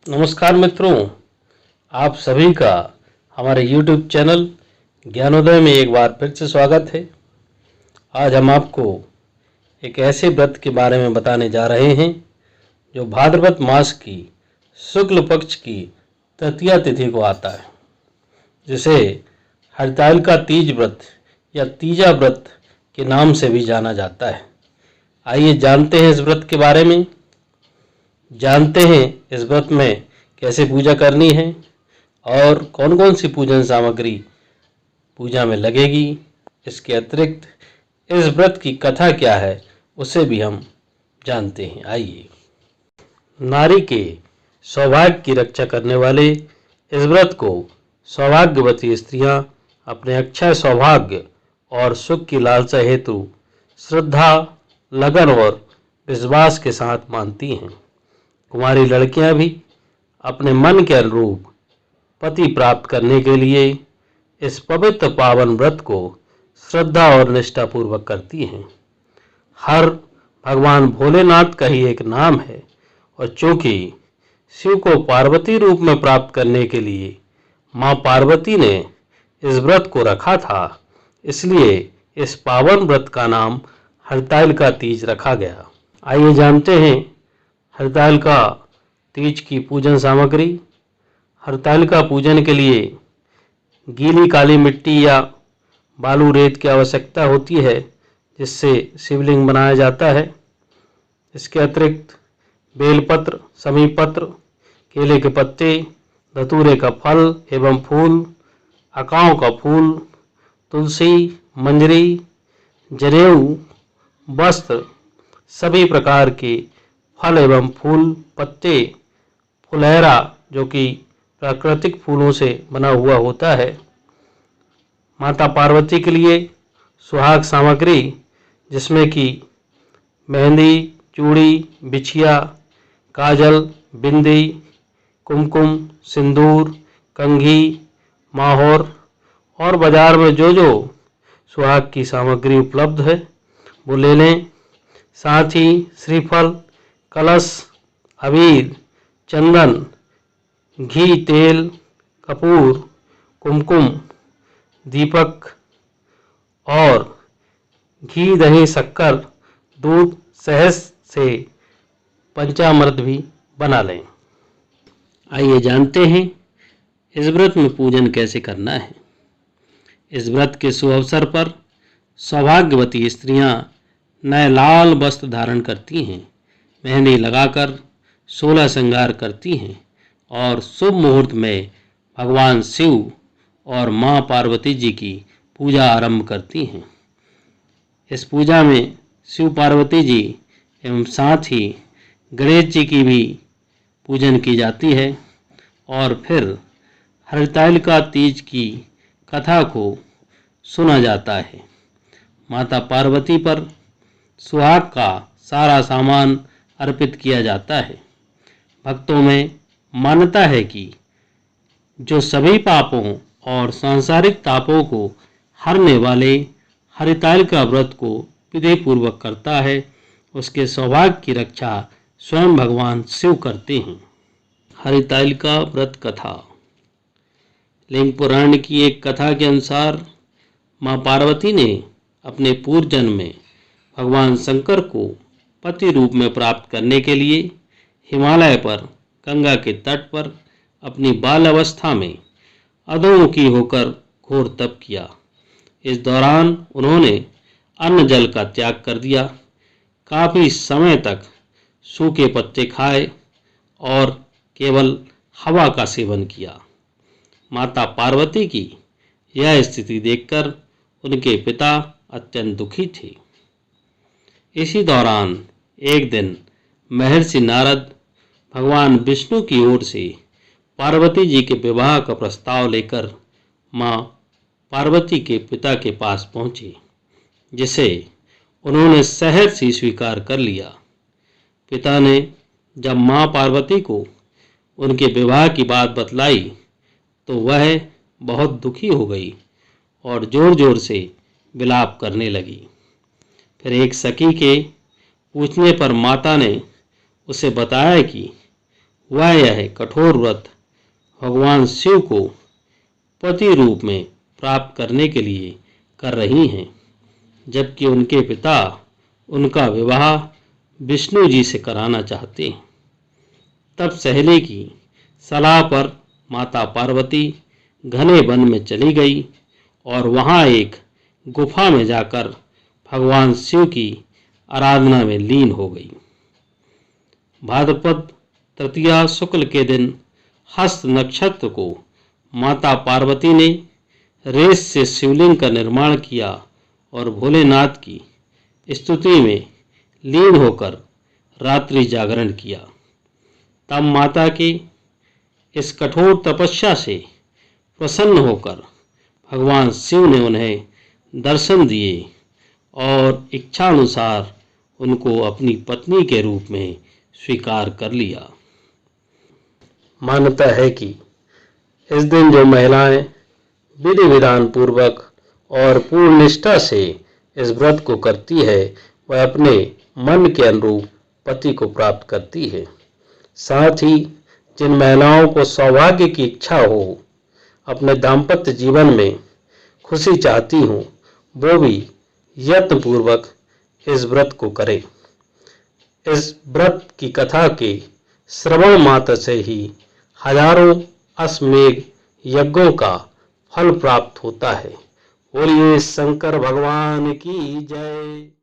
नमस्कार मित्रों, आप सभी का हमारे YouTube चैनल ज्ञानोदय में एक बार फिर से स्वागत है। आज हम आपको एक ऐसे व्रत के बारे में बताने जा रहे हैं जो भाद्रपद मास की शुक्ल पक्ष की तृतीया तिथि को आता है, जिसे हरितालिका तीज व्रत या तीजा व्रत के नाम से भी जाना जाता है। आइए जानते हैं इस व्रत के बारे में, जानते हैं इस व्रत में कैसे पूजा करनी है और कौन कौन सी पूजन सामग्री पूजा में लगेगी। इसके अतिरिक्त इस व्रत की कथा क्या है उसे भी हम जानते हैं। आइए, नारी के सौभाग्य की रक्षा करने वाले इस व्रत को सौभाग्यवती स्त्रियां अपने अक्षय सौभाग्य और सुख की लालसा हेतु श्रद्धा, लगन और विश्वास के साथ मानती हैं। कुंवारी लड़कियां भी अपने मन के अनुरूप पति प्राप्त करने के लिए इस पवित्र पावन व्रत को श्रद्धा और निष्ठापूर्वक करती हैं। हर भगवान भोलेनाथ का ही एक नाम है और चूंकि शिव को पार्वती रूप में प्राप्त करने के लिए मां पार्वती ने इस व्रत को रखा था, इसलिए इस पावन व्रत का नाम हरितालिका तीज रखा गया। आइए जानते हैं हरितालिका तीज की पूजन सामग्री। हरितालिका पूजन के लिए गीली काली मिट्टी या बालू रेत की आवश्यकता होती है, जिससे शिवलिंग बनाया जाता है। इसके अतिरिक्त बेलपत्र, समीपत्र, केले के पत्ते, धतूरे का फल एवं फूल, अकाओं का फूल, तुलसी, मंजरी, जनेऊ, वस्त्र, सभी प्रकार के फल एवं फूल, पत्ते, फुलहरा जो कि प्राकृतिक फूलों से बना हुआ होता है। माता पार्वती के लिए सुहाग सामग्री, जिसमें कि मेहंदी, चूड़ी, बिछिया, काजल, बिंदी, कुमकुम, सिंदूर, कंघी, माहौर और बाजार में जो जो सुहाग की सामग्री उपलब्ध है वो ले लें। साथ ही श्रीफल, कलश, अबीर, चंदन, घी, तेल, कपूर, कुमकुम, दीपक और घी, दही, शक्कर, दूध, शहद से पंचामृत भी बना लें। आइए जानते हैं इस व्रत में पूजन कैसे करना है। इस व्रत के शुभ अवसर पर सौभाग्यवती स्त्रियां नए लाल वस्त्र धारण करती हैं, मेहंदी लगाकर 16 श्रृंगार करती हैं और शुभ मुहूर्त में भगवान शिव और मां पार्वती जी की पूजा आरंभ करती हैं। इस पूजा में शिव पार्वती जी एवं साथ ही गणेश जी की भी पूजन की जाती है और फिर हरितालिका तीज की कथा को सुना जाता है। माता पार्वती पर सुहाग का सारा सामान अर्पित किया जाता है। भक्तों में मान्यता है कि जो सभी पापों और सांसारिक तापों को हरने वाले हरितालिका व्रत को विधिपूर्वक करता है, उसके सौभाग्य की रक्षा स्वयं भगवान शिव करते हैं। हरितालिका व्रत कथा। लिंग पुराण की एक कथा के अनुसार मां पार्वती ने अपने पूर्व जन्म में भगवान शंकर को पति रूप में प्राप्त करने के लिए हिमालय पर गंगा के तट पर अपनी बाल अवस्था में अधोमुखी होकर घोर तप किया। इस दौरान उन्होंने अन्न जल का त्याग कर दिया, काफी समय तक सूखे पत्ते खाए और केवल हवा का सेवन किया। माता पार्वती की यह स्थिति देखकर उनके पिता अत्यंत दुखी थे। इसी दौरान एक दिन महर्षि नारद भगवान विष्णु की ओर से पार्वती जी के विवाह का प्रस्ताव लेकर मां पार्वती के पिता के पास पहुंचे, जिसे उन्होंने सहर्ष ही स्वीकार कर लिया। पिता ने जब मां पार्वती को उनके विवाह की बात बतलाई तो वह बहुत दुखी हो गई और जोर जोर से विलाप करने लगी। फिर एक सखी के पूछने पर माता ने उसे बताया कि वह यह कठोर व्रत भगवान शिव को पति रूप में प्राप्त करने के लिए कर रही हैं, जबकि उनके पिता उनका विवाह विष्णु जी से कराना चाहते हैं। तब सहेली की सलाह पर माता पार्वती घने वन में चली गई और वहां एक गुफा में जाकर भगवान शिव की आराधना में लीन हो गई। भाद्रपद तृतीया शुक्ल के दिन हस्त नक्षत्र को माता पार्वती ने रेत से शिवलिंग का निर्माण किया और भोलेनाथ की स्तुति में लीन होकर रात्रि जागरण किया। तब माता की इस कठोर तपस्या से प्रसन्न होकर भगवान शिव ने उन्हें दर्शन दिए और इच्छानुसार उनको अपनी पत्नी के रूप में स्वीकार कर लिया। मान्यता है कि इस दिन जो महिलाएं विधि विधान पूर्वक और पूर्ण निष्ठा से इस व्रत को करती है, वह अपने मन के अनुरूप पति को प्राप्त करती है। साथ ही जिन महिलाओं को सौभाग्य की इच्छा हो, अपने दाम्पत्य जीवन में खुशी चाहती हूँ, वो भी यत्नपूर्वक इस व्रत को करें। इस व्रत की कथा के श्रवण मात्र से ही हजारों अश्वमेध यज्ञों का फल प्राप्त होता है। बोलिए शंकर भगवान की जय।